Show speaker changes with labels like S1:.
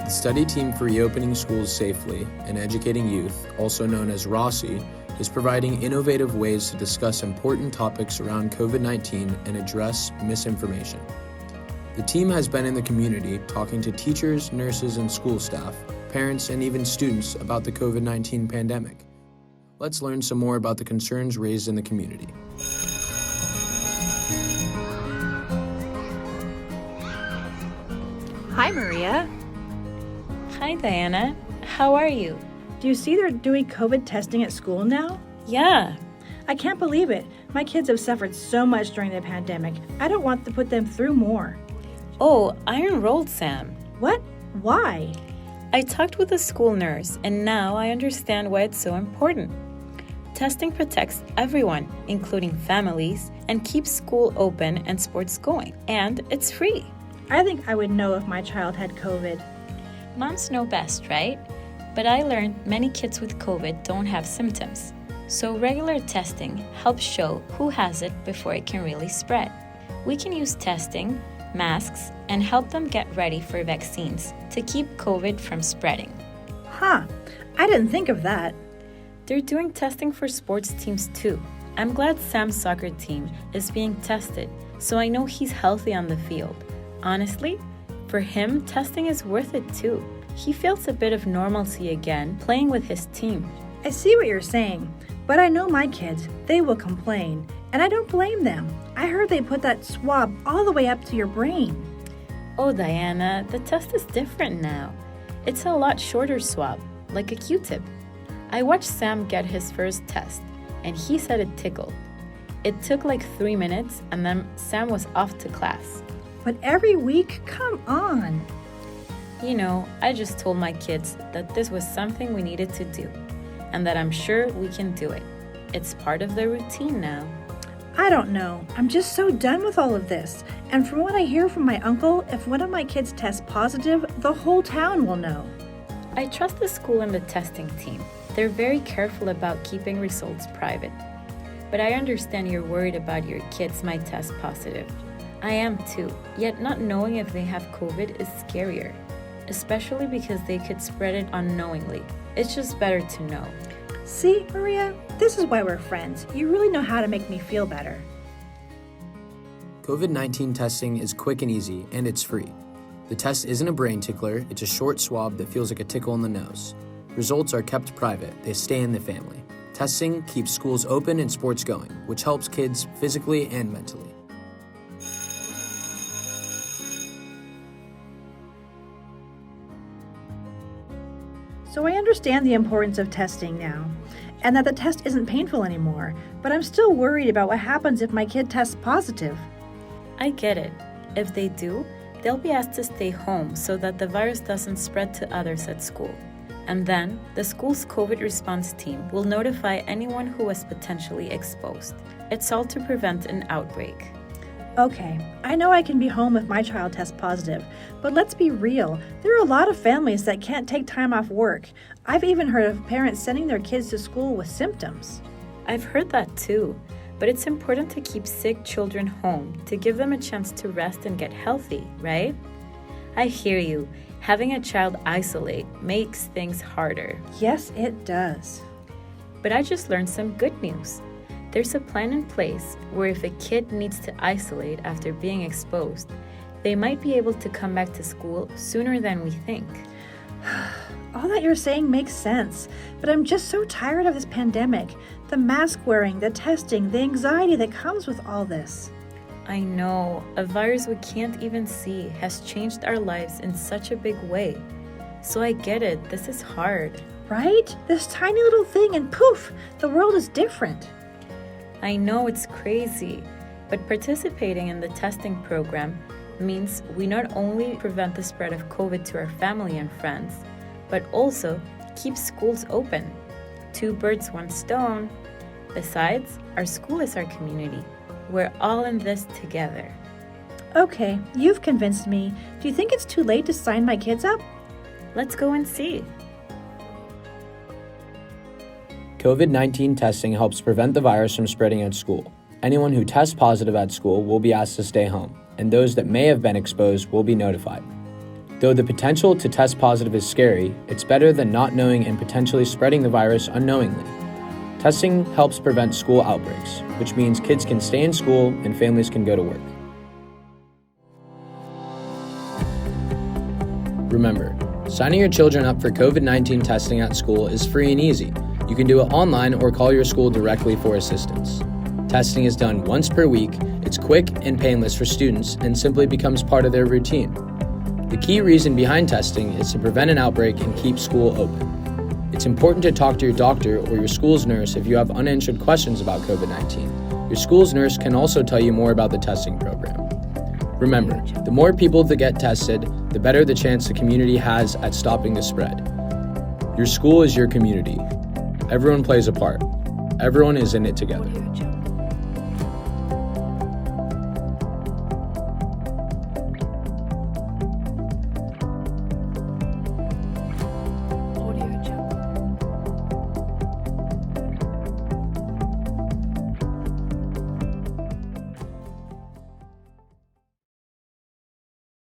S1: The study team for reopening schools safely and educating youth, also known as ROSSEY, is providing innovative ways to discuss important topics around COVID-19 and address misinformation. The team has been in the community talking to teachers, nurses, and school staff, parents, and even students about the COVID-19 pandemic. Let's learn some more about the concerns raised in the community.
S2: Hi, Maria.
S3: Hi, Diana. How are you?
S2: Do you see they're doing COVID testing at school now?
S3: Yeah.
S2: I can't believe it. My kids have suffered so much during the pandemic. I don't want to put them through more.
S3: Oh, I enrolled Sam.
S2: What? Why?
S3: I talked with a school nurse, and now I understand why it's so important. Testing protects everyone, including families, and keeps school open and sports going. And it's free.
S2: I think I would know if my child had COVID.
S3: Moms know best, right? But I learned many kids with COVID don't have symptoms. So regular testing helps show who has it before it can really spread. We can use testing, masks, and help them get ready for vaccines to keep COVID from spreading.
S2: Huh, I didn't think of that.
S3: They're doing testing for sports teams too. I'm glad Sam's soccer team is being tested, so I know he's healthy on the field. Honestly, for him, testing is worth it too. He feels a bit of normalcy again playing with his team.
S2: I see what you're saying, but I know my kids, they will complain, and I don't blame them. I heard they put that swab all the way up to your brain.
S3: Oh, Diana, the test is different now. It's a lot shorter swab, like a Q-tip. I watched Sam get his first test, and he said it tickled. It took like 3 minutes, and then Sam was off to class.
S2: But every week? Come on.
S3: You know, I just told my kids that this was something we needed to do, and that I'm sure we can do it. It's part of the routine now.
S2: I don't know. I'm just so done with all of this. And from what I hear from my uncle, if one of my kids tests positive, the whole town will know.
S3: I trust the school and the testing team. They're very careful about keeping results private. But I understand you're worried about your kids might test positive. I am too, yet not knowing if they have COVID is scarier, especially because they could spread it unknowingly. It's just better to know.
S2: See, Maria, this is why we're friends. You really know how to make me feel better.
S1: COVID-19 testing is quick and easy, and it's free. The test isn't a brain tickler, it's a short swab that feels like a tickle in the nose. Results are kept private, they stay in the family. Testing keeps schools open and sports going, which helps kids physically and mentally.
S2: So I understand the importance of testing now, and that the test isn't painful anymore, but I'm still worried about what happens if my kid tests positive.
S3: I get it. If they do, they'll be asked to stay home so that the virus doesn't spread to others at school. And then, the school's COVID response team will notify anyone who was potentially exposed. It's all to prevent an outbreak.
S2: Okay, I know I can be home if my child tests positive, but let's be real. There are a lot of families that can't take time off work. I've even heard of parents sending their kids to school with symptoms.
S3: I've heard that too, but it's important to keep sick children home to give them a chance to rest and get healthy, right? I hear you. Having a child isolate makes things harder.
S2: Yes, it does.
S3: But I just learned some good news. There's a plan in place where if a kid needs to isolate after being exposed, they might be able to come back to school sooner than we think.
S2: All that you're saying makes sense, but I'm just so tired of this pandemic. The mask wearing, the testing, the anxiety that comes with all this.
S3: I know, a virus we can't even see has changed our lives in such a big way. So I get it, this is hard.
S2: Right? This tiny little thing and poof, the world is different.
S3: I know it's crazy, but participating in the testing program means we not only prevent the spread of COVID to our family and friends, but also keep schools open. 2 birds, 1 stone. Besides, our school is our community. We're all in this together.
S2: Okay, you've convinced me. Do you think it's too late to sign my kids up?
S3: Let's go and see.
S1: COVID-19 testing helps prevent the virus from spreading at school. Anyone who tests positive at school will be asked to stay home, and those that may have been exposed will be notified. Though the potential to test positive is scary, it's better than not knowing and potentially spreading the virus unknowingly. Testing helps prevent school outbreaks, which means kids can stay in school and families can go to work. Remember, signing your children up for COVID-19 testing at school is free and easy. You can do it online or call your school directly for assistance. Testing is done once per week, it's quick and painless for students, and simply becomes part of their routine. The key reason behind testing is to prevent an outbreak and keep school open. It's important to talk to your doctor or your school's nurse if you have unanswered questions about COVID-19. Your school's nurse can also tell you more about the testing program. Remember, the more people that get tested, the better the chance the community has at stopping the spread. Your school is your community. Everyone plays a part. Everyone is in it together.